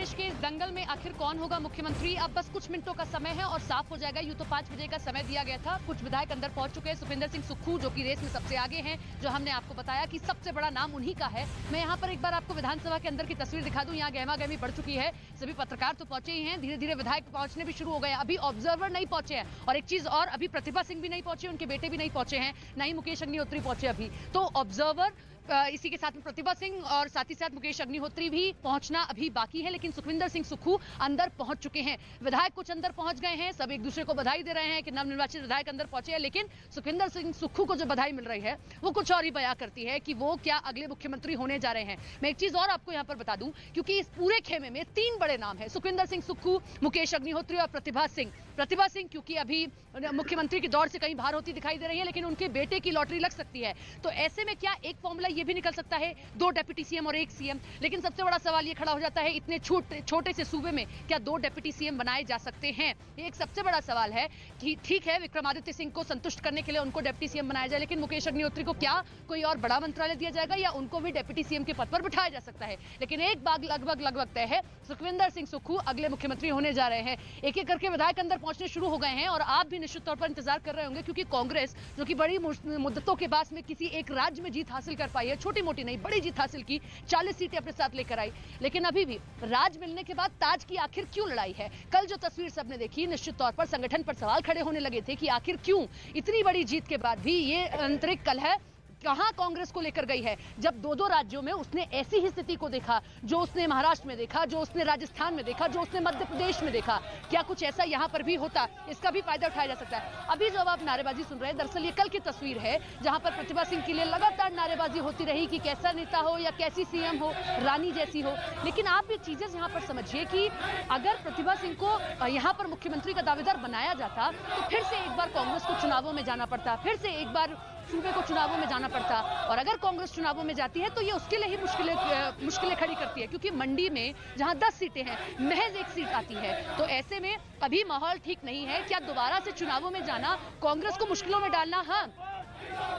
देश के इस दंगल में आखिर कौन होगा मुख्यमंत्री, अब बस कुछ मिनटों का समय है और साफ हो जाएगा। यूं तो 5 बजे का समय दिया गया था। कुछ विधायक अंदर पहुंच चुके हैं। सुखविंदर सिंह सुक्खू जो कि रेस में सबसे आगे हैं, जो हमने आपको बताया कि सबसे बड़ा नाम उन्हीं का है। मैं यहाँ पर एक बार आपको विधानसभा के अंदर की तस्वीर दिखा दूं। यहाँ गहमा गहमी बढ़ चुकी है। सभी पत्रकार तो पहुंचे ही हैं, धीरे धीरे विधायक पहुंचने भी शुरू हो गए। अभी ऑब्जर्वर नहीं पहुंचे हैं, और एक चीज और, अभी प्रतिभा सिंह भी नहीं पहुंचे, उनके बेटे भी नहीं पहुंचे हैं, ना ही मुकेश अग्निहोत्री पहुंचे अभी। तो ऑब्जर्वर इसी के साथ में प्रतिभा सिंह और साथ ही साथ मुकेश अग्निहोत्री भी पहुंचना अभी बाकी है, लेकिन सुखविंदर सिंह सुक्खू अंदर पहुंच चुके हैं। विधायक कुछ अंदर पहुंच गए हैं, सब एक दूसरे को बधाई दे रहे हैं कि नवनिर्वाचित विधायक अंदर पहुंचे हैं, लेकिन सुखविंदर सिंह सुक्खू को जो बधाई मिल रही है वो कुछ और ही बयां करती है कि वो क्या अगले मुख्यमंत्री होने जा रहे हैं। मैं एक चीज और आपको यहाँ पर बता दूं, क्योंकि इस पूरे खेमे में 3 बड़े नाम है, सुखविंदर सिंह सुक्खू, मुकेश अग्निहोत्री और प्रतिभा सिंह। प्रतिभा सिंह क्योंकि अभी मुख्यमंत्री की दौड़ से कहीं बाहर होती दिखाई दे रही है, लेकिन उनके बेटे की लॉटरी लग सकती है। तो ऐसे में क्या एक फॉर्मूला ये भी निकल सकता है, 2 डिप्टी सीएम और 1 सीएम। लेकिन सबसे बड़ा सवाल ये खड़ा हो जाता है, इतने छोटे से सूबे में क्या 2 डिप्टी सीएम बनाए जा सकते हैं? ये एक सबसे बड़ा सवाल है कि ठीक है, विक्रमादित्य सिंह को संतुष्ट करने के लिए उनको डिप्टी सीएम बनाया जाए, लेकिन मुकेश अग्निहोत्री को क्या कोई और बड़ा मंत्रालय दिया जाएगा या उनको भी डिप्टी सीएम के पद पर बिठाया जा सकता है? लेकिन एक बात लगभग तय है, सुखविंदर सिंह सुक्खू अगले मुख्यमंत्री होने जा रहे हैं। एक एक करके विधायक अंदर पहुंचने शुरू हो गए हैं, और आप भी निश्चित तौर पर इंतजार कर रहे होंगे, क्योंकि कांग्रेस जो कि बड़ी मुद्दतों के बाद में किसी एक राज्य में जीत हासिल कर पाई है, छोटी मोटी नहीं बड़ी जीत हासिल की, 40 सीटें अपने साथ लेकर आई, लेकिन अभी भी राज मिलने के बाद ताज की आखिर क्यों लड़ाई है? कल जो तस्वीर सबने देखी, निश्चित तौर पर संगठन पर सवाल खड़े होने लगे थे कि आखिर क्यों इतनी बड़ी जीत के बाद भी ये आंतरिक कलह कहां कांग्रेस को लेकर गई है, जब 2 राज्यों में उसने ऐसी ही स्थिति को देखा, जो उसने महाराष्ट्र में देखा, जो उसने राजस्थान में देखा, जो उसने मध्य प्रदेश में देखा। क्या कुछ ऐसा यहां पर भी होता? इसका भी फायदा उठाया जा सकता है। अभी जो आप नारेबाजी सुन रहे हैं, दरअसल ये कल की तस्वीर है, जहां पर प्रतिभा सिंह के लिए लगातार नारेबाजी होती रही कि कैसा नेता हो या कैसी सीएम हो, रानी जैसी हो। लेकिन आप ये चीजें यहां पर समझिए कि अगर प्रतिभा सिंह को यहां पर मुख्यमंत्री का दावेदार बनाया जाता, तो फिर से एक बार कांग्रेस को चुनावों में जाना पड़ता, फिर से एक बार सूबे को चुनावों में जाना पड़ता। और अगर कांग्रेस चुनावों में जाती है तो ये उसके लिए ही मुश्किलें खड़ी करती है, क्योंकि मंडी में जहां 10 सीटें हैं, महज 1 सीट आती है। तो ऐसे में अभी माहौल ठीक नहीं है। क्या दोबारा से चुनावों में जाना कांग्रेस को मुश्किलों में डालना? हाँ,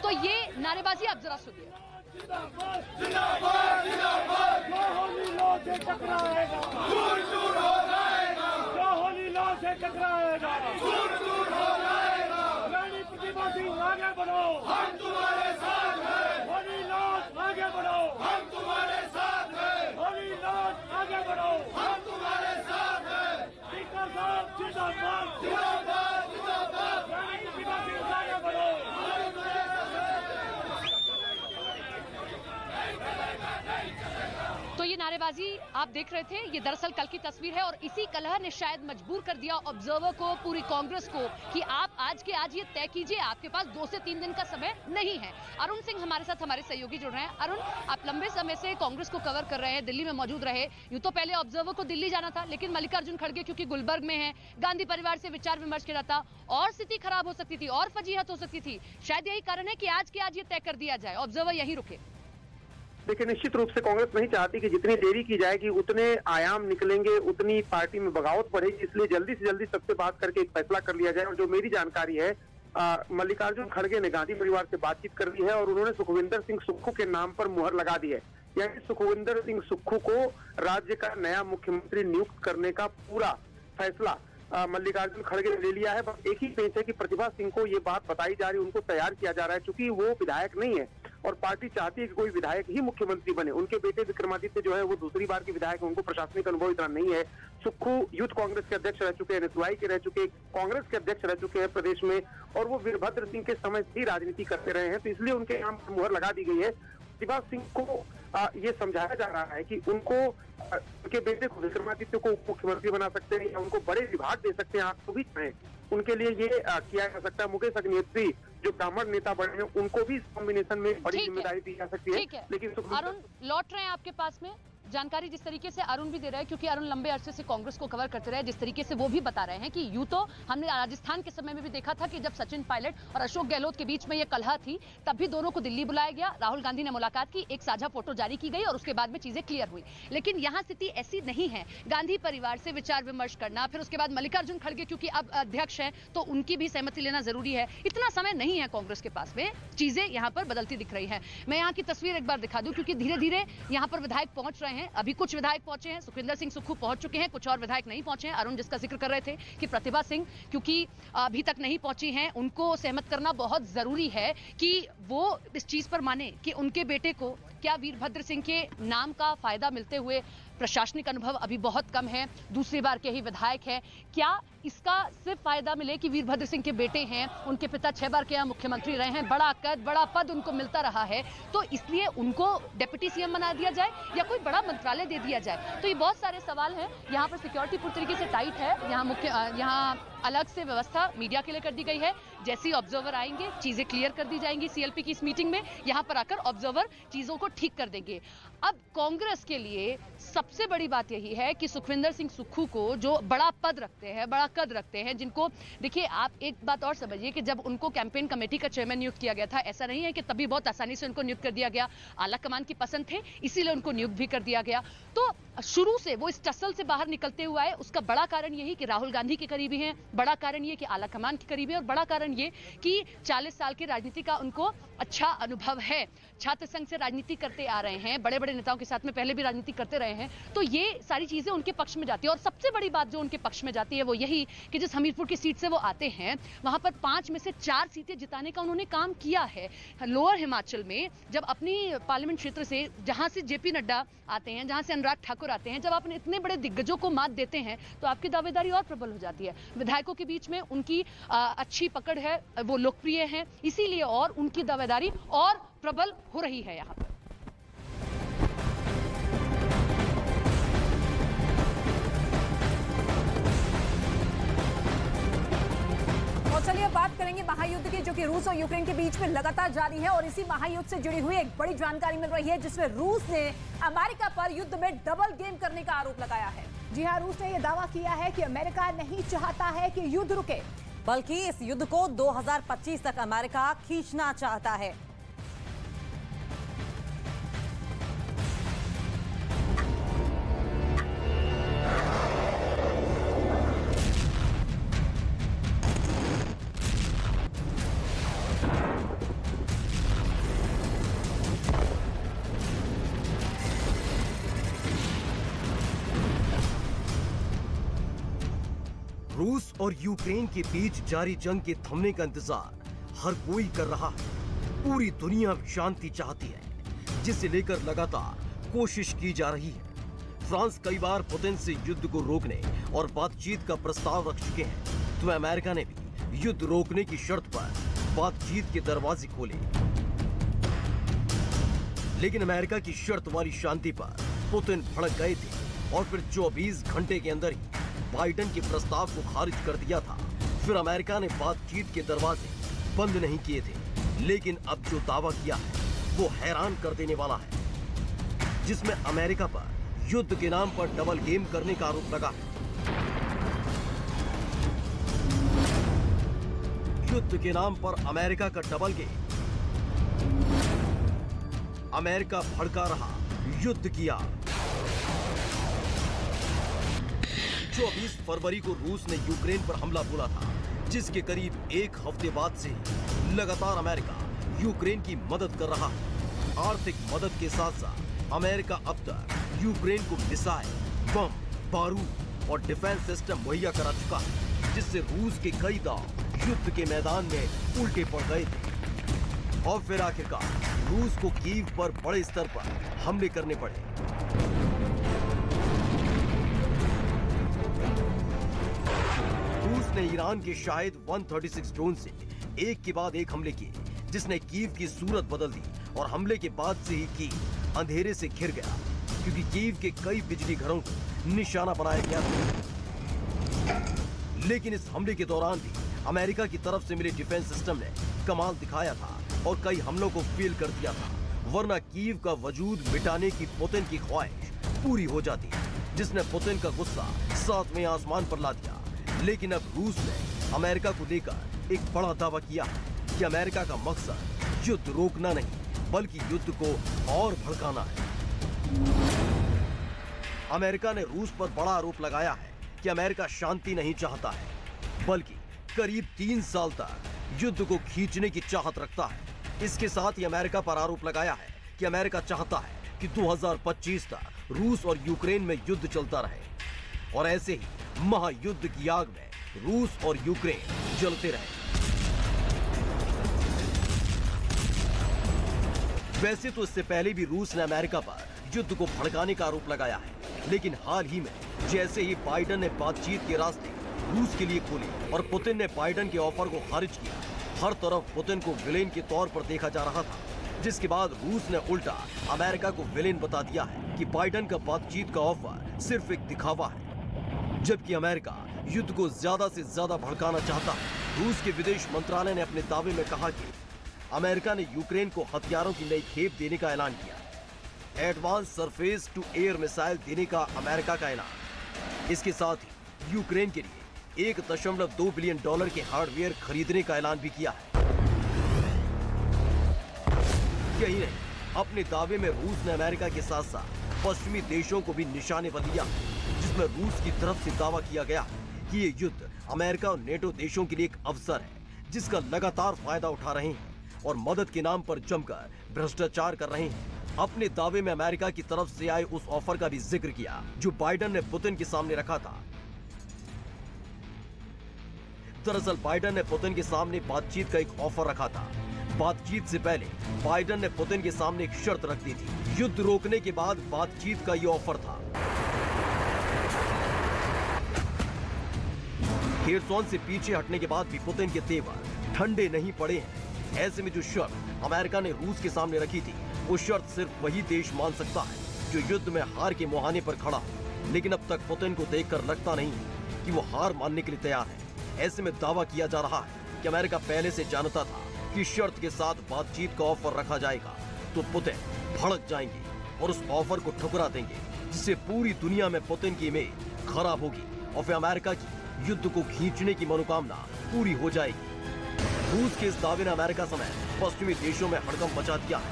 तो ये नारेबाजी आप जरा सुनिए। आगे बढ़ो, हम तुम्हारे साथ हैं। होलीलाल आगे बढ़ो, हम तुम्हारे साथ हैं। होलीलाल आगे बढ़ो, हम तुम्हारे साथ हैं। स्पीकर साहब जिंदाबाद, जिंदाबाद, जिंदाबाद। आगे बढ़ो। तो ये नारेबाजी आप देख रहे थे, ये दरअसल कल की तस्वीर है, और इसी कलह ने शायद मजबूर कर दिया ऑब्जर्वर को, पूरी कांग्रेस को, कि आप आज के आज ये तय कीजिए, आपके पास 2 से 3 दिन का समय नहीं है। अरुण सिंह हमारे साथ, हमारे सहयोगी जुड़ रहे हैं। अरुण, आप लंबे समय से कांग्रेस को कवर कर रहे हैं, दिल्ली में मौजूद रहे। यूं तो पहले ऑब्जर्वर को दिल्ली जाना था, लेकिन मल्लिकार्जुन खड़गे क्योंकि गुलबर्ग में है, गांधी परिवार से विचार विमर्श किया था, और स्थिति खराब हो सकती थी और फजीहत हो सकती थी। शायद यही कारण है कि आज के आज ये तय कर दिया जाए, ऑब्जर्वर यहीं रुके। देखिए, निश्चित रूप से कांग्रेस नहीं चाहती कि जितनी देरी की जाएगी उतने आयाम निकलेंगे, उतनी पार्टी में बगावत बढ़ेगी, इसलिए जल्दी से जल्दी सबसे बात करके एक फैसला कर लिया जाए। और जो मेरी जानकारी है, मल्लिकार्जुन खड़गे ने गांधी परिवार से बातचीत कर ली है और उन्होंने सुखविंदर सिंह सुक्खू के नाम पर मुहर लगा दी है। यानी सुखविंदर सिंह सुक्खू को राज्य का नया मुख्यमंत्री नियुक्त करने का पूरा फैसला मल्लिकार्जुन खड़गे ने ले लिया है। बस एक ही पेच है कि प्रतिभा सिंह को ये बात बताई जा रही है, उनको तैयार किया जा रहा है, क्योंकि वो विधायक नहीं है और पार्टी चाहती है कि कोई विधायक ही मुख्यमंत्री बने। उनके बेटे विक्रमादित्य जो है वो दूसरी बार के विधायक हैं, उनको प्रशासनिक अनुभव इतना नहीं है। सुक्खू यूथ कांग्रेस के अध्यक्ष रह चुके हैं, NSY के रह चुके, कांग्रेस के अध्यक्ष रह चुके हैं प्रदेश में, और वो वीरभद्र सिंह के समय से ही राजनीति करते रहे हैं, तो इसलिए उनके नाम पर मुहर लगा दी गई है। प्रतिभा सिंह को ये समझाया जा रहा है कि उनको उनके बेटे को विक्रमादित्य को उप मुख्यमंत्री बना सकते हैं या उनको बड़े विभाग दे सकते हैं, आप तो भी चाहें, उनके लिए ये किया जा सकता है। मुकेश अग्निहोत्री जो ब्राह्मण नेता बने हैं, उनको भी इस कॉम्बिनेशन में बड़ी जिम्मेदारी दी जा सकती है। लेकिन अरुण लौट रहे हैं आपके पास में, जानकारी जिस तरीके से अरुण भी दे रहे हैं, क्योंकि अरुण लंबे अरसे से कांग्रेस को कवर करते रहे, जिस तरीके से वो भी बता रहे हैं कि यूं तो हमने राजस्थान के समय में भी देखा था कि जब सचिन पायलट और अशोक गहलोत के बीच में ये कलह थी, तब भी दोनों को दिल्ली बुलाया गया, राहुल गांधी ने मुलाकात की, एक साझा फोटो जारी की गई और उसके बाद में चीजें क्लियर हुई। लेकिन यहाँ स्थिति ऐसी नहीं है। गांधी परिवार से विचार विमर्श करना, फिर उसके बाद मल्लिकार्जुन खड़गे क्योंकि अब अध्यक्ष है तो उनकी भी सहमति लेना जरूरी है। इतना समय नहीं है कांग्रेस के पास में, चीजें यहाँ पर बदलती दिख रही है। मैं यहाँ की तस्वीर एक बार दिखा दूं, क्योंकि धीरे धीरे यहाँ पर विधायक पहुंच रहे हैं। हैं। अभी कुछ विधायक पहुंचे हैं, सुखविंदर सिंह सुक्खू पहुंच चुके हैं, कुछ और विधायक नहीं पहुंचे हैं। अरुण जिसका जिक्र कर रहे थे कि प्रतिभा सिंह क्योंकि अभी तक नहीं पहुंची हैं, उनको सहमत करना बहुत जरूरी है कि वो इस चीज पर माने कि उनके बेटे को क्या वीरभद्र सिंह के नाम का फायदा मिलते हुए प्रशासनिक अनुभव अभी बहुत कम है, दूसरी बार के ही विधायक है, क्या इसका सिर्फ फायदा मिले कि वीरभद्र सिंह के बेटे हैं, उनके पिता 6 बार के यहाँ मुख्यमंत्री रहे हैं, बड़ा कद बड़ा पद उनको मिलता रहा है, तो इसलिए उनको डिप्टी सीएम बना दिया जाए या कोई बड़ा मंत्रालय दे दिया जाए। तो ये बहुत सारे सवाल हैं। यहाँ पर सिक्योरिटी पूरी तरीके से टाइट है, यहाँ अलग से व्यवस्था मीडिया के लिए कर दी गई है। जैसे ही ऑब्जर्वर आएंगे चीजें क्लियर कर दी जाएंगी सीएलपी की इस मीटिंग में, यहाँ पर आकर ऑब्जर्वर चीजों को ठीक कर देंगे। अब कांग्रेस के लिए सबसे बड़ी बात यही है कि सुखविंदर सिंह सुक्खू को जो बड़ा पद रखते हैं, बड़ा कद रखते हैं, जिनको देखिए आप एक बात और समझिए कि जब उनको कैंपेन कमेटी का चेयरमैन नियुक्त किया गया था, ऐसा नहीं है कि तभी बहुत आसानी से उनको नियुक्त कर दिया गया। आला कमान की पसंद थे इसीलिए उनको नियुक्त भी कर दिया गया। तो शुरू से वो इस टसल से बाहर निकलते हुए आए। उसका बड़ा कारण यही कि राहुल गांधी के करीबी हैं, बड़ा कारण ये कि आला कमान के करीबी है, और बड़ा कारण ये कि 40 साल की राजनीति का उनको अच्छा अनुभव है। छात्र संघ से राजनीति करते आ रहे हैं, बड़े बड़े नेताओं के साथ में पहले भी राजनीति करते रहे हैं, तो ये सारी चीजें उनके पक्ष में जाती है। और सबसे बड़ी बात जो उनके पक्ष में जाती है वो यही कि जिस हमीरपुर की सीट से वो आते हैं वहां पर 5 में से 4 सीटें जिताने का उन्होंने काम किया है। लोअर हिमाचल में जब अपनी पार्लियामेंट क्षेत्र से, जहां से जेपी नड्डा आते हैं, जहां से अनुराग ठाकुर आते हैं, जब आप इतने बड़े दिग्गजों को मात देते हैं तो आपकी दावेदारी और प्रबल हो जाती है। विधायकों के बीच में उनकी अच्छी पकड़ है, वो लोकप्रिय है, इसीलिए और उनकी दावेदारी और प्रबल हो रही है यहाँ पर। और चलिए अब बात करेंगे महायुद्ध की, जो कि रूस और यूक्रेन के बीच में लगातार जारी है। और इसी महायुद्ध से जुड़ी हुई एक बड़ी जानकारी मिल रही है जिसमें रूस ने अमेरिका पर युद्ध में डबल गेम करने का आरोप लगाया है। जी हां, रूस ने यह दावा किया है कि अमेरिका नहीं चाहता है कि युद्ध रुके, बल्कि इस युद्ध को 2025 तक अमेरिका खींचना चाहता है। रूस और यूक्रेन के बीच जारी जंग के थमने का इंतजार हर कोई कर रहा है। पूरी दुनिया शांति चाहती है, जिसे लेकर लगातार कोशिश की जा रही है। फ्रांस कई बार पुतिन से युद्ध को रोकने और बातचीत का प्रस्ताव रख चुके हैं, तो अमेरिका ने भी युद्ध रोकने की शर्त पर बातचीत के दरवाजे खोले। लेकिन अमेरिका की शर्त वाली शांति पर पुतिन भड़क गए थे और फिर 24 घंटे के अंदर ही बाइडेन के प्रस्ताव को खारिज कर दिया था। फिर अमेरिका ने बातचीत के दरवाजे बंद नहीं किए थे, लेकिन अब जो दावा किया है वो हैरान कर देने वाला है, जिसमें अमेरिका पर युद्ध के नाम पर डबल गेम करने का आरोप लगा है। युद्ध के नाम पर अमेरिका का डबल गेम। अमेरिका भड़का रहा, युद्ध किया। 24 फरवरी को रूस ने यूक्रेन पर हमला बोला था, जिसके करीब एक हफ्ते बाद से लगातार अमेरिका यूक्रेन की मदद कर रहा है। आर्थिक मदद के साथ साथ अमेरिका अब तक यूक्रेन को मिसाइल, बम, बारूद और डिफेंस सिस्टम मुहैया करा चुका है, जिससे रूस के कई दांव युद्ध के मैदान में उल्टे पड़ गए थे। और फिर आखिरकार रूस को कीव पर बड़े स्तर पर हमले करने पड़े। रूस ने ईरान के शाहिद 136 ड्रोन से एक के बाद एक हमले किए, जिसने कीव की सूरत बदल दी। और हमले के बाद से ही कीव अंधेरे से घिर गया, क्योंकि कीव के कई बिजली घरों को निशाना बनाया गया था। लेकिन इस हमले के दौरान भी अमेरिका की तरफ से मिले डिफेंस सिस्टम ने कमाल दिखाया था और कई हमलों को फेल कर दिया था, वरना कीव का वजूद मिटाने की पुतिन की ख्वाहिश पूरी हो जाती, जिसने पुतिन का गुस्सा 7वें आसमान पर ला दिया। लेकिन अब रूस ने अमेरिका को लेकर एक बड़ा दावा किया है कि अमेरिका का मकसद युद्ध रोकना नहीं, बल्कि युद्ध को और भड़काना है। अमेरिका ने रूस पर बड़ा आरोप लगाया है कि अमेरिका शांति नहीं चाहता है, बल्कि करीब 3 साल तक युद्ध को खींचने की चाहत रखता है। इसके साथ ही अमेरिका पर आरोप लगाया है कि अमेरिका चाहता है कि 2025 तक रूस और यूक्रेन में युद्ध चलता रहे और ऐसे ही महायुद्ध की आग में रूस और यूक्रेन जलते रहे। वैसे तो इससे पहले भी रूस ने अमेरिका पर युद्ध को भड़काने का आरोप लगाया है, लेकिन हाल ही में जैसे ही बाइडेन ने बातचीत के रास्ते रूस के लिए खोले और पुतिन ने बाइडेन के ऑफर को खारिज किया, हर तरफ पुतिन को विलेन के तौर पर देखा जा रहा था, जिसके बाद रूस ने उल्टा अमेरिका को विलेन बता दिया है कि बाइडेन का बातचीत का ऑफर सिर्फ एक दिखावा है, जबकि अमेरिका युद्ध को ज्यादा से ज्यादा भड़काना चाहता है। रूस के विदेश मंत्रालय ने अपने दावे में कहा कि अमेरिका ने यूक्रेन को हथियारों की नई खेप देने का ऐलान किया, advance surface to air missile देने का अमेरिका का ऐलान। इसके साथ ही यूक्रेन के लिए $1.2 बिलियन के हार्डवेयर खरीदने का ऐलान भी किया है। यही नहीं, अपने दावे में रूस ने अमेरिका के साथ साथ पश्चिमी देशों को भी निशाने पर लिया, जिसमें रूस की तरफ से दावा किया गया कि ये युद्ध अमेरिका और नेटो देशों के लिए एक अवसर है जिसका लगातार फायदा उठा रहे हैं और मदद के नाम पर जमकर भ्रष्टाचार कर रहे हैं। अपने दावे में अमेरिका की तरफ से आए उस ऑफर का भी जिक्र किया जो बाइडेन ने पुतिन के सामने रखा था। दरअसल बाइडेन ने पुतिन के सामने बातचीत का एक ऑफर रखा था। बातचीत से पहले बाइडेन ने पुतिन के सामने एक शर्त रख दी थी। युद्ध रोकने के बाद बातचीत का ये ऑफर था। खेरसॉन से पीछे हटने के बाद भी पुतिन के तेवर ठंडे नहीं पड़े हैं। ऐसे में जो शर्त अमेरिका ने रूस के सामने रखी थी, वो शर्त सिर्फ वही देश मान सकता है जो युद्ध में हार के मुहाने पर खड़ा हो। लेकिन अब तक पुतिन को देखकर लगता नहीं कि वो हार मानने के लिए तैयार है। ऐसे में दावा किया जा रहा है कि अमेरिका पहले से जानता था कि शर्त के साथ बातचीत का ऑफर रखा जाएगा तो पुतिन भड़क जाएंगे और उस ऑफर को ठुकरा देंगे, जिससे पूरी दुनिया में पुतिन की इमेज खराब होगी और फिर अमेरिका की युद्ध को खींचने की मनोकामना पूरी हो जाएगी। रूस के इस दावे ने अमेरिका समेत पश्चिमी देशों में हड़कंप मचा दिया है।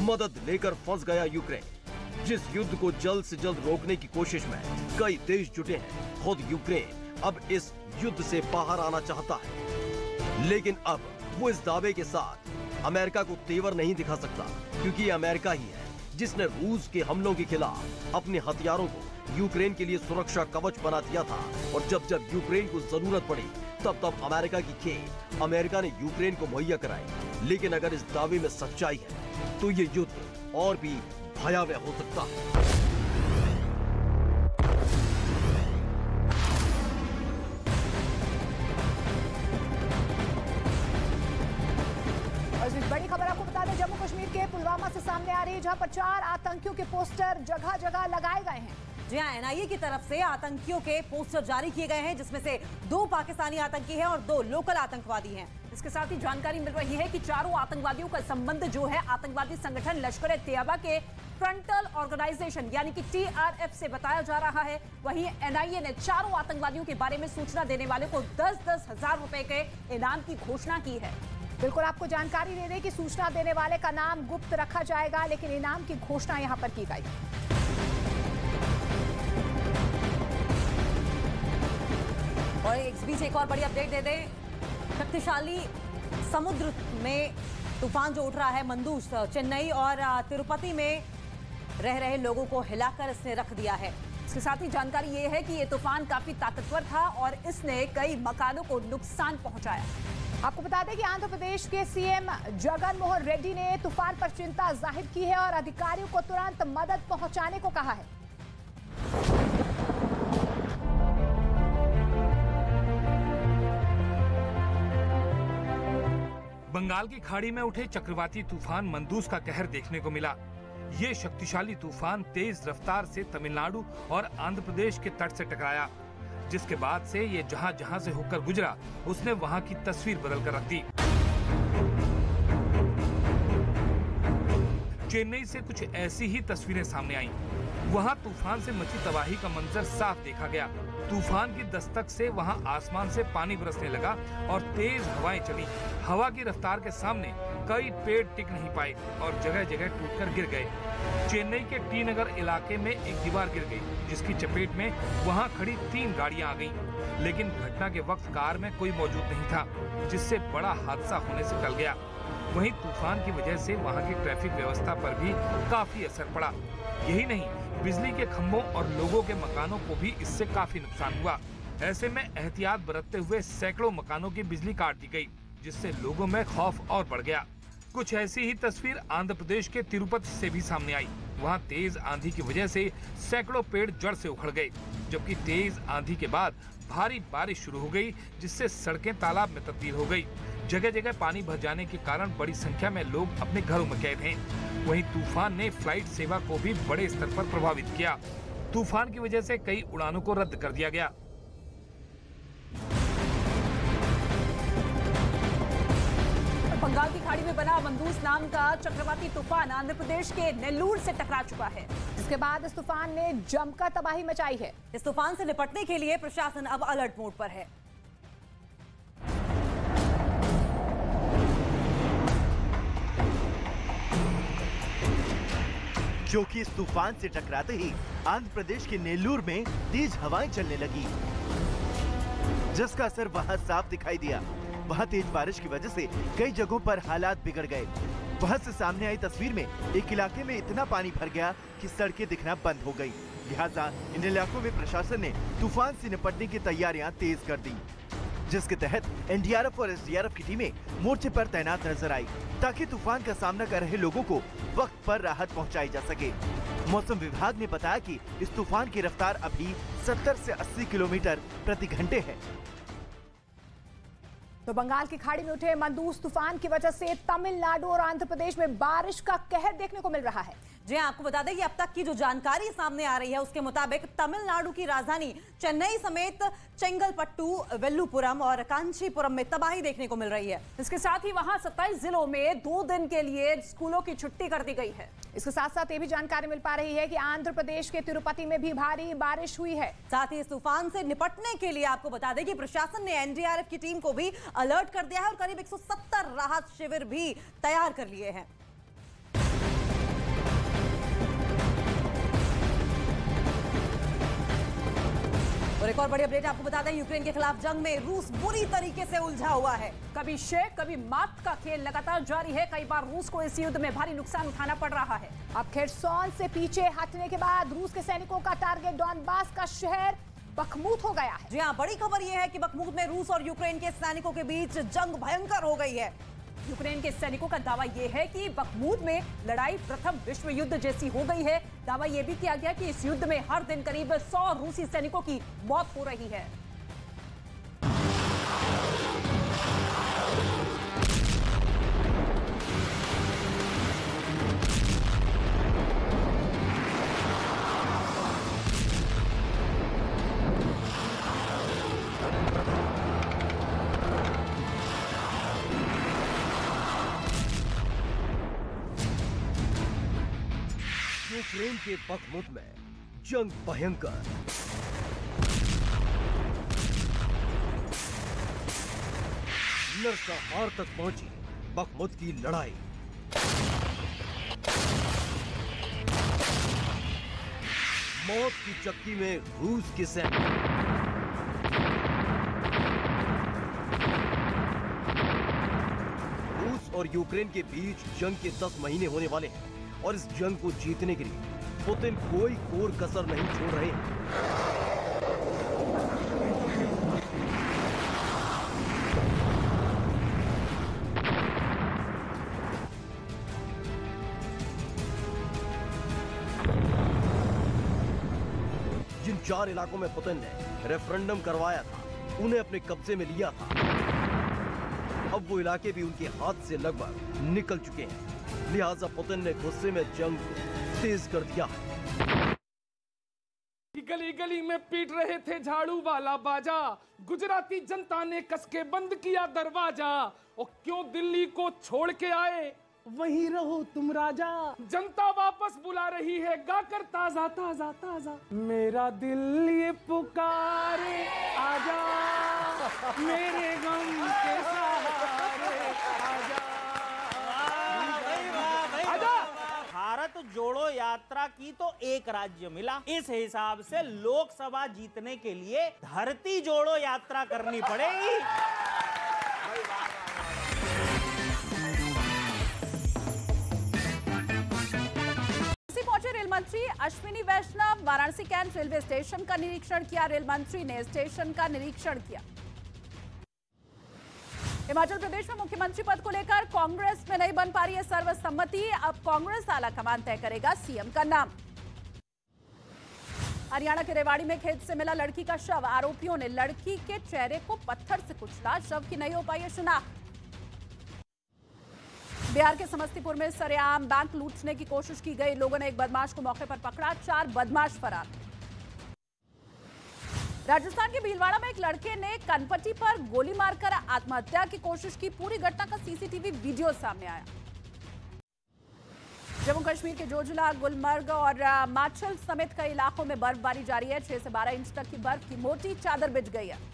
मदद लेकर फंस गया यूक्रेन। जिस युद्ध को जल्द से जल्द रोकने की कोशिश में कई देश जुटे हैं, खुद यूक्रेन अब इस युद्ध से बाहर आना चाहता है, लेकिन अब वो इस दावे के साथ अमेरिका को तेवर नहीं दिखा सकता, क्योंकि ये अमेरिका ही है जिसने रूस के हमलों के खिलाफ अपने हथियारों को यूक्रेन के लिए सुरक्षा कवच बना दिया था। और जब जब यूक्रेन को जरूरत पड़ी तब तब अमेरिका की खेप अमेरिका ने यूक्रेन को मुहैया कराई। लेकिन अगर इस दावे में सच्चाई है तो ये युद्ध और भी भयावह हो सकता है। बड़ी खबर आपको बता दें, जम्मू कश्मीर के पुलवामा से सामने आ रही है, जहां पर 4 आतंकियों के पोस्टर जगह जगह लगाए गए हैं। जी हां, एनआईए की तरफ से आतंकियों के पोस्टर जारी किए गए हैं, जिसमें से 2 पाकिस्तानी आतंकी हैं और 2 लोकल आतंकवादी हैं। इसके साथ ही जानकारी मिल रही है कि चारों आतंकवादियों का संबंध जो है आतंकवादी संगठन लश्कर-ए-तैयबा के फ्रंटल ऑर्गेनाइजेशन यानी कि TRF से बताया जा रहा है। वहीं एनआईए ने चारों आतंकवादियों के बारे में सूचना देने वाले को 10-10 हजार रुपए के इनाम की घोषणा की है। बिल्कुल आपको जानकारी दे दें कि सूचना देने वाले का नाम गुप्त रखा जाएगा, लेकिन इनाम की घोषणा यहां पर की गई। और इस बीच एक और बड़ी अपडेट दे दें, शक्तिशाली समुद्र में तूफान जो उठ रहा है मंदूस, चेन्नई और तिरुपति में रह रहे लोगों को हिलाकर इसने रख दिया है। इसके साथ ही जानकारी ये है कि ये तूफान काफी ताकतवर था और इसने कई मकानों को नुकसान पहुंचाया। आपको बता दें कि आंध्र प्रदेश के सीएम जगन मोहन रेड्डी ने तूफान पर चिंता जाहिर की है और अधिकारियों को तुरंत मदद पहुंचाने को कहा है। बंगाल की खाड़ी में उठे चक्रवाती तूफान मंदूस का कहर देखने को मिला। ये शक्तिशाली तूफान तेज रफ्तार से तमिलनाडु और आंध्र प्रदेश के तट से टकराया, जिसके बाद से ये जहां जहां से होकर गुजरा उसने वहां की तस्वीर बदल कर रख दी। चेन्नई से कुछ ऐसी ही तस्वीरें सामने आईं। वहां तूफान से मची तबाही का मंजर साफ देखा गया। तूफान की दस्तक से वहां आसमान से पानी बरसने लगा और तेज हवाएं चली। हवा की रफ्तार के सामने कई पेड़ टिक नहीं पाए और जगह जगह टूटकर गिर गए। चेन्नई के टी नगर इलाके में एक दीवार गिर गई, जिसकी चपेट में वहां खड़ी 3 गाड़ियां आ गईं। लेकिन घटना के वक्त कार में कोई मौजूद नहीं था, जिससे बड़ा हादसा होने से टल गया। वहीं तूफान की वजह से वहां की ट्रैफिक व्यवस्था पर भी काफी असर पड़ा। यही नहीं, बिजली के खंभों और लोगों के मकानों को भी इससे काफी नुकसान हुआ। ऐसे में एहतियात बरतते हुए सैकड़ों मकानों की बिजली काट दी गई, जिससे लोगों में खौफ और बढ़ गया। कुछ ऐसी ही तस्वीर आंध्र प्रदेश के तिरुपति से भी सामने आई। वहां तेज आंधी की वजह से सैकड़ों पेड़ जड़ से उखड़ गए, जबकि तेज आंधी के बाद भारी बारिश शुरू हो गई, जिससे सड़कें तालाब में तब्दील हो गई। जगह जगह पानी भर जाने के कारण बड़ी संख्या में लोग अपने घरों में कैद हैं। वहीं तूफान ने फ्लाइट सेवा को भी बड़े स्तर पर प्रभावित किया। तूफान की वजह से कई उड़ानों को रद्द कर दिया गया। बंगाल की खाड़ी में बना मंदूस नाम का चक्रवाती तूफान आंध्र प्रदेश के नेल्लूर से टकरा चुका है। इसके बाद इस तूफान ने जमकर तबाही मचाई है। इस तूफान से निपटने के लिए प्रशासन अब अलर्ट मोड पर है। क्योंकि इस तूफान से टकराते ही आंध्र प्रदेश के नेल्लूर में तेज हवाएं चलने लगी, जिसका असर वहां साफ दिखाई दिया। वहां तेज बारिश की वजह से कई जगहों पर हालात बिगड़ गए। वहां से सामने आई तस्वीर में एक इलाके में इतना पानी भर गया कि सड़कें दिखना बंद हो गई। लिहाजा इन इलाकों में प्रशासन ने तूफान से निपटने की तैयारियां तेज कर दी, जिसके तहत एनडीआरएफ और एसडीआरएफ की टीमें मोर्चे पर तैनात नजर आई, ताकि तूफान का सामना कर रहे लोगों को वक्त पर राहत पहुंचाई जा सके। मौसम विभाग ने बताया कि इस तूफान की रफ्तार अभी 70 से 80 किलोमीटर प्रति घंटे है। तो बंगाल की खाड़ी में उठे मंदूस तूफान की वजह से तमिलनाडु और आंध्र प्रदेश में बारिश का कहर देखने को मिल रहा है। जी आपको बता दें कि अब तक की जो जानकारी सामने आ रही है उसके मुताबिक तमिलनाडु की राजधानी चेन्नई समेत चेंगलपट्टू, वेल्लुपुरम और कांचीपुरम में तबाही देखने को मिल रही है। इसके साथ ही वहां 27 जिलों में 2 दिन के लिए स्कूलों की छुट्टी कर दी गई है। इसके साथ साथ ये भी जानकारी मिल पा रही है कि आंध्र प्रदेश के तिरुपति में भी भारी बारिश हुई है। साथ ही इस तूफान से निपटने के लिए आपको बता दें कि प्रशासन ने एनडीआरएफ की टीम को भी अलर्ट कर दिया है और करीब 170 राहत शिविर भी तैयार कर लिए हैं। और एक और बड़ी अपडेट आपको बता दें, यूक्रेन के खिलाफ जंग में रूस बुरी तरीके से उलझा हुआ है। कभी शेख कभी मात का खेल लगातार जारी है। कई बार रूस को इस युद्ध में भारी नुकसान उठाना पड़ रहा है। अब खेरसोन से पीछे हटने के बाद रूस के सैनिकों का टारगेट डॉनबास का शहर बखमूत हो गया है। जी हाँ, बड़ी खबर यह है कि बखमूत में रूस और यूक्रेन के सैनिकों के बीच जंग भयंकर हो गई है। यूक्रेन के सैनिकों का दावा यह है कि बखमूत में लड़ाई प्रथम विश्व युद्ध जैसी हो गई है। दावा यह भी किया गया कि इस युद्ध में हर दिन करीब 100 रूसी सैनिकों की मौत हो रही है। यूक्रेन के बखमुत में जंग भयंकर। नरसंहार तक पहुंची बखमुत की लड़ाई। मौत की चक्की में रूस के सैनिक। रूस और यूक्रेन के बीच जंग के 10 महीने होने वाले हैं और इस जंग को जीतने के लिए पुतिन कोई कोर कसर नहीं छोड़ रहे हैं। जिन 4 इलाकों में पुतिन ने रेफरेंडम करवाया था, उन्हें अपने कब्जे में लिया था। अब वो इलाके भी उनके हाथ से लगभग निकल चुके हैं। लिहाजा पुतिन ने गुस्से में जंग तेज कर दिया है। गली गली में पीट रहे थे झाड़ू वाला बाजा, गुजराती जनता ने कसके बंद किया दरवाजा। और क्यों दिल्ली को छोड़ के आए, वहीं रहो तुम राजा। जनता वापस बुला रही है गाकर ताजा ताजा ताजा, मेरा दिल ये पुकारे आजा, मेरे गम के सहारे आजा। भारत जोड़ो यात्रा की तो एक राज्य मिला, इस हिसाब से लोकसभा जीतने के लिए धरती जोड़ो यात्रा करनी पड़ेगी। मंत्री अश्विनी वैष्णव वाराणसी कैंट रेलवे स्टेशन का निरीक्षण किया। रेल मंत्री ने स्टेशन का निरीक्षण किया। हिमाचल प्रदेश में मुख्यमंत्री पद को लेकर कांग्रेस में नहीं बन पा रही है सर्वसम्मति। अब कांग्रेस आला कमान तय करेगा सीएम का नाम। हरियाणा के रेवाड़ी में खेत से मिला लड़की का शव। आरोपियों ने लड़की के चेहरे को पत्थर से कुचला। शव की नहीं हो पाई है शिनाख्त। बिहार के समस्तीपुर में सरेआम बैंक लूटने की कोशिश की गई। लोगों ने एक बदमाश को मौके पर पकड़ा। 4 बदमाश फरार। राजस्थान के भीलवाड़ा में एक लड़के ने कनपट्टी पर गोली मारकर आत्महत्या की कोशिश की। पूरी घटना का सीसीटीवी वीडियो सामने आया। जम्मू कश्मीर के जोजिला, गुलमर्ग और माचल समेत कई इलाकों में बर्फबारी जारी है। 6 से 12 इंच तक की बर्फ की मोटी चादर बिछ गई है।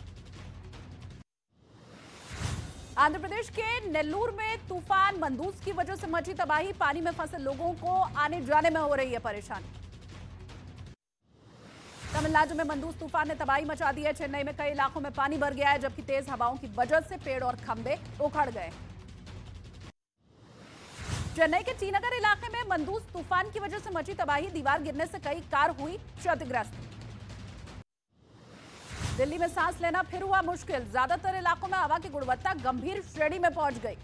आंध्र प्रदेश के नेल्लूर में तूफान मंदूस की वजह से मची तबाही। पानी में फंसे लोगों को आने जाने में हो रही है परेशानी। तमिलनाडु में मंदूस तूफान ने तबाही मचा दी है। चेन्नई में कई इलाकों में पानी भर गया है, जबकि तेज हवाओं की वजह से पेड़ और खंभे उखड़ गए। चेन्नई के टी नगर इलाके में मंदूस तूफान की वजह से मची तबाही। दीवार गिरने से कई कार हुई क्षतिग्रस्त। दिल्ली में सांस लेना फिर हुआ मुश्किल। ज्यादातर इलाकों में हवा की गुणवत्ता गंभीर श्रेणी में पहुंच गई।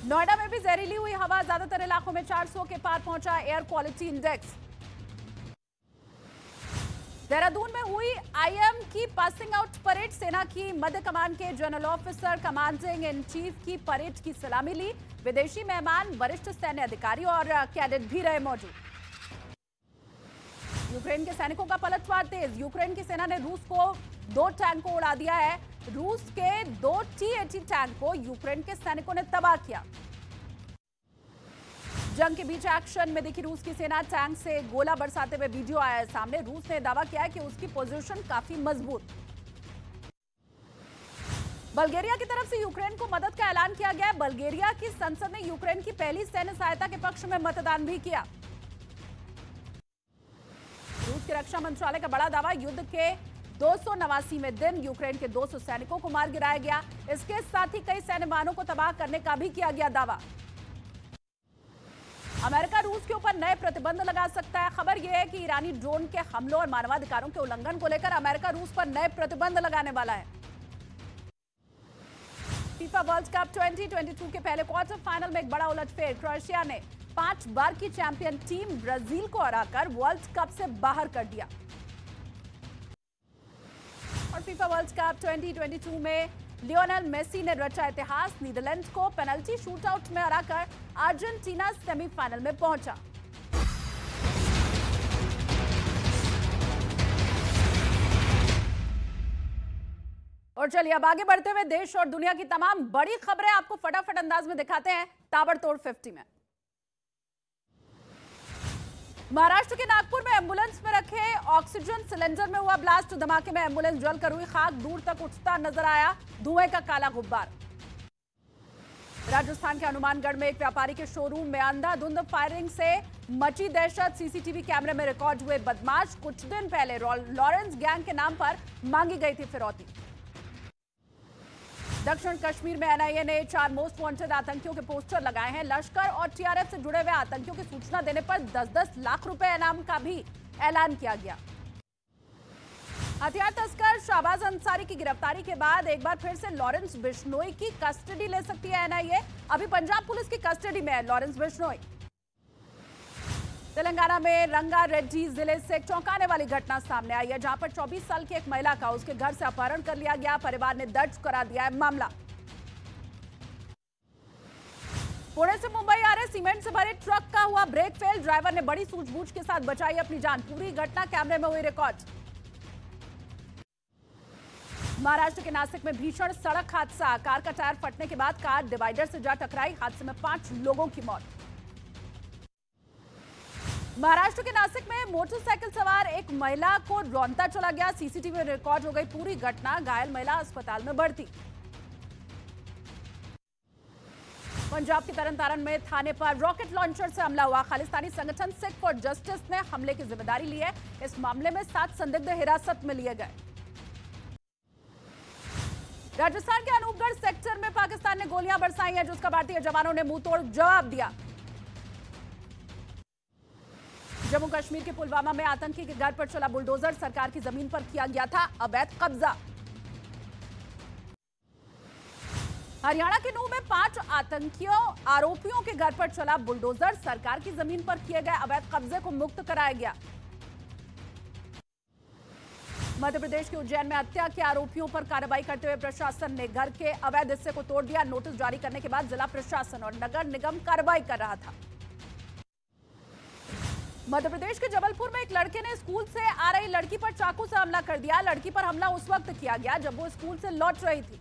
नोएडा में भी जहरीली हुई हवा। ज्यादातर इलाकों में 400 के पार पहुंचा एयर क्वालिटी इंडेक्स। देहरादून में हुई आईएम की पासिंग आउट परेड। सेना की मध्य कमान के general officer commanding in chief की परेड की सलामी ली। विदेशी मेहमान, वरिष्ठ सैन्य अधिकारी और कैडेट भी रहे मौजूद। यूक्रेन के सैनिकों का पलटवार तेज। यूक्रेन की सेना ने रूस को 2 टैंक को उड़ा दिया है। रूस के 2 T-80 टैंक को यूक्रेन के सैनिकों ने तबाह किया। जंग के बीच एक्शन में दिखी रूस की सेना। टैंक से गोला बरसाते हुए वीडियो आया है सामने। रूस ने दावा किया है कि उसकी पोजीशन काफी मजबूत। बल्गेरिया की तरफ से यूक्रेन को मदद का ऐलान किया गया है। बल्गेरिया की संसद ने यूक्रेन की पहली सैन्य सहायता के पक्ष में मतदान भी किया। रूस के रक्षा मंत्रालय का बड़ा दावा। युद्ध के 289वें दिन यूक्रेन के 200 सैनिकों को मार गिराया गया। इसके साथ ही कई सैन्य वाहनों को तबाह करने का भी किया गया दावा। अमेरिका रूस के ऊपर नए प्रतिबंध लगा सकता है। खबर यह है कि ईरानी ड्रोन के हमलों और मानवाधिकारों के उल्लंघन को लेकर अमेरिका रूस पर नए प्रतिबंध लगाने वाला है। फीफा वर्ल्ड कप 2022 के पहले क्वार्टर फाइनल में एक बड़ा उलटफेर। क्रोएशिया ने 5 बार की चैंपियन टीम ब्राजील को हराकर वर्ल्ड कप से बाहर कर दिया। और फीफा वर्ल्ड कप 2022 में लियोनेल मेसी ने रचा इतिहास। नीदरलैंड्स को पेनल्टी शूटआउट में हराकर अर्जेंटीना सेमीफाइनल में पहुंचा। और चलिए अब आगे बढ़ते हुए देश और दुनिया की तमाम बड़ी खबरें आपको फटाफट अंदाज में दिखाते हैं ताबड़तोड़ 50 में। महाराष्ट्र के नागपुर में एम्बुलेंस में रखे ऑक्सीजन सिलेंडर में हुआ ब्लास्ट। धमाके में एम्बुलेंस जलकर हुई खाक। दूर तक उठता नजर आया धुएं का काला गुब्बार। राजस्थान के हनुमानगढ़ में एक व्यापारी के शोरूम में अंधाधुंध फायरिंग से मची दहशत। सीसीटीवी कैमरे में रिकॉर्ड हुए बदमाश। कुछ दिन पहले लॉरेंस गैंग के नाम पर मांगी गई थी फिरौती। दक्षिण कश्मीर में एनआईए ने 4 मोस्ट वांटेड आतंकियों के पोस्टर लगाए हैं। लश्कर और टीआरएफ से जुड़े हुए आतंकियों की सूचना देने पर 10-10 लाख रुपए इनाम का भी ऐलान किया गया। हथियार तस्कर शाहबाज अंसारी की गिरफ्तारी के बाद एक बार फिर से लॉरेंस बिश्नोई की कस्टडी ले सकती है एनआईए। अभी पंजाब पुलिस की कस्टडी में है लॉरेंस बिश्नोई। तेलंगाना में रंगारेड्डी जिले से एक चौंकाने वाली घटना सामने आई है, जहां पर 24 साल की एक महिला का उसके घर से अपहरण कर लिया गया। परिवार ने दर्ज करा दिया है मामला। पुणे से मुंबई आ रहे सीमेंट से भरे ट्रक का हुआ ब्रेक फेल। ड्राइवर ने बड़ी सूझबूझ के साथ बचाई अपनी जान। पूरी घटना कैमरे में हुई रिकॉर्ड। महाराष्ट्र के नासिक में भीषण सड़क हादसा। कार का टायर फटने के बाद कार डिवाइडर से जा टकराई। हादसे में 5 लोगों की मौत। महाराष्ट्र के नासिक में मोटरसाइकिल सवार एक महिला को रौंदता चला गया। सीसीटीवी में रिकॉर्ड हो गई पूरी घटना। घायल महिला अस्पताल में भर्ती। पंजाब के तरनतारन में थाने पर रॉकेट लॉन्चर से हमला हुआ। खालिस्तानी संगठन सिख फॉर जस्टिस ने हमले की जिम्मेदारी ली है। इस मामले में 7 संदिग्ध हिरासत में लिए गए। राजस्थान के अनूपगढ़ सेक्टर में पाकिस्तान ने गोलियां बरसाई हैं, जिसका भारतीय जवानों ने मुंहतोड़ जवाब दिया। जम्मू कश्मीर के पुलवामा में आतंकी के घर पर चला बुलडोजर, सरकार की जमीन पर किया गया था अवैध कब्जा। हरियाणा के नूह में 5 आरोपियों के घर पर चला बुलडोजर, सरकार की जमीन पर किए गए अवैध कब्जे को मुक्त कराया गया। मध्य प्रदेश के उज्जैन में हत्या के आरोपियों पर कार्रवाई करते हुए प्रशासन ने घर के अवैध हिस्से को तोड़ दिया। नोटिस जारी करने के बाद जिला प्रशासन और नगर निगम कार्रवाई कर रहा था। मध्य प्रदेश के जबलपुर में एक लड़के ने स्कूल से आ रही लड़की पर चाकू से हमला कर दिया। लड़की पर हमला उस वक्त किया गया जब वो स्कूल से लौट रही थी।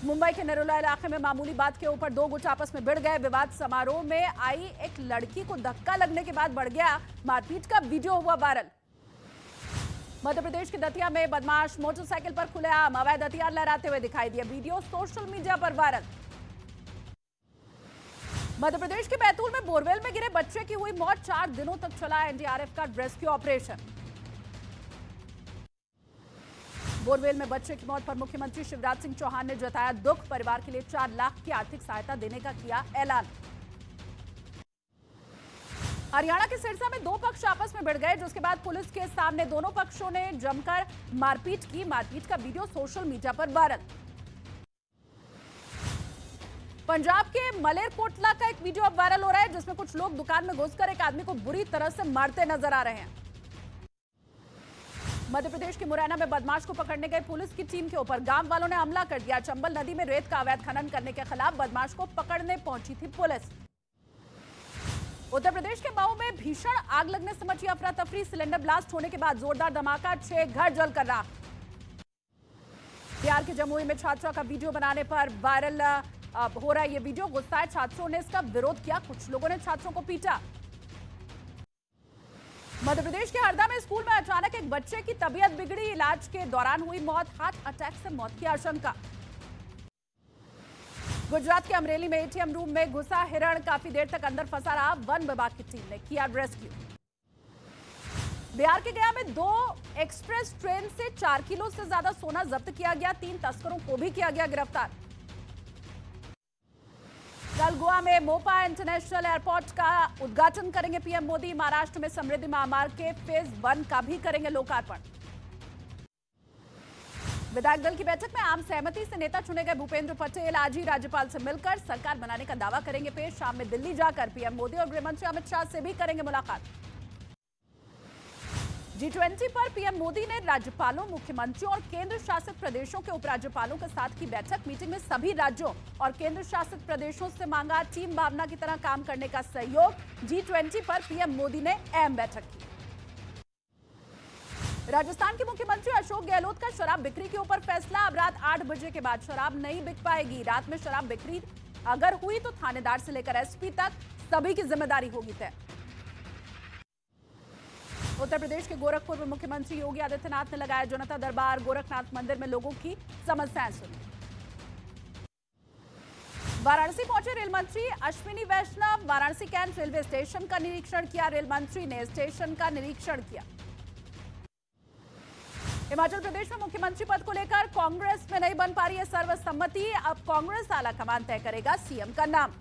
मुंबई के नरोला इलाके में मामूली बात के ऊपर 2 गुट आपस में भिड़ गए। विवाद समारोह में आई एक लड़की को धक्का लगने के बाद बढ़ गया। मारपीट का वीडियो हुआ वायरल। मध्य प्रदेश के दतिया में बदमाश मोटरसाइकिल पर खुलेआम अवैध हथियार लहराते हुए दिखाई दिए। वीडियो सोशल मीडिया पर वायरल। मध्य प्रदेश के बैतूल में बोरवेल में गिरे बच्चे की हुई मौत। 4 दिनों तक चला एनडीआरएफ का रेस्क्यू ऑपरेशन। बोरवेल में बच्चे की मौत पर मुख्यमंत्री शिवराज सिंह चौहान ने जताया दुख। परिवार के लिए 4 लाख की आर्थिक सहायता देने का किया ऐलान। हरियाणा के सिरसा में 2 पक्ष आपस में भिड़ गए, जिसके बाद पुलिस के सामने दोनों पक्षों ने जमकर मारपीट की। मारपीट का वीडियो सोशल मीडिया पर वायरल। पंजाब के मलेरकोटला का एक वीडियो अब वायरल हो रहा है, जिसमें कुछ लोग दुकान में घुसकर एक आदमी को बुरी तरह से मारते नजर आ रहे हैं। मध्य प्रदेश के मुरैना में बदमाश को पकड़ने गई पुलिस की टीम के ऊपर गांव वालों ने हमला कर दिया। चंबल नदी में रेत का अवैध खनन करने के खिलाफ बदमाश को पकड़ने पहुंची थी पुलिस। उत्तर प्रदेश के मऊ में भीषण आग लगने से मची अफरा तफरी। सिलेंडर ब्लास्ट होने के बाद जोरदार धमाका, 6 घर जलकर राख। बिहार के जमुई में छात्रा का वीडियो बनाने पर वायरल हो रहा है ये वीडियो। गुस्साए छात्रों ने इसका विरोध किया। कुछ लोगों ने छात्रों को पीटा। मध्य प्रदेश के हरदा में स्कूल में अचानक एक बच्चे की तबीयत बिगड़ी। इलाज के दौरान हुई मौत। हार्ट अटैक से मौत की आशंका। गुजरात के अमरेली में एटीएम रूम में घुसा हिरण काफी देर तक अंदर फंसा रहा। वन विभाग की टीम ने किया रेस्क्यू। बिहार के गया में 2 एक्सप्रेस ट्रेन से 4 किलो से ज्यादा सोना जब्त किया गया। 3 तस्करों को भी किया गया गिरफ्तार। कल गोवा में मोपा इंटरनेशनल एयरपोर्ट का उद्घाटन करेंगे पीएम मोदी। महाराष्ट्र में समृद्धि महामार्ग के फेज 1 का भी करेंगे लोकार्पण। विधायक दल की बैठक में आम सहमति से नेता चुने गए भूपेंद्र पटेल आज ही राज्यपाल से मिलकर सरकार बनाने का दावा करेंगे पेश। शाम में दिल्ली जाकर पीएम मोदी और गृहमंत्री अमित शाह से भी करेंगे मुलाकात। G20 पर पीएम मोदी ने राज्यपालों, मुख्यमंत्रियों और केंद्र शासित प्रदेशों के उपराज्यपालों के साथ की बैठक। मीटिंग में सभी राज्यों और केंद्र शासित प्रदेशों से मांगा टीम भावना की तरह काम करने का सहयोग। G20 पर पीएम मोदी ने अहम बैठक की। राजस्थान के मुख्यमंत्री अशोक गहलोत का शराब बिक्री के ऊपर फैसला। अब रात 8 बजे के बाद शराब नहीं बिक पाएगी। रात में शराब बिक्री अगर हुई तो थानेदार से लेकर एसपी तक सभी की जिम्मेदारी होगी तय। उत्तर प्रदेश के गोरखपुर में मुख्यमंत्री योगी आदित्यनाथ ने लगाया जनता दरबार। गोरखनाथ मंदिर में लोगों की समस्याएं सुनी। वाराणसी पहुंचे रेल मंत्री अश्विनी वैष्णव। वाराणसी कैंट रेलवे स्टेशन का निरीक्षण किया। रेल मंत्री ने स्टेशन का निरीक्षण किया। हिमाचल प्रदेश में मुख्यमंत्री पद को लेकर कांग्रेस में नहीं बन पा रही है सर्वसम्मति। अब कांग्रेस आला कमान तय करेगा सीएम का नाम।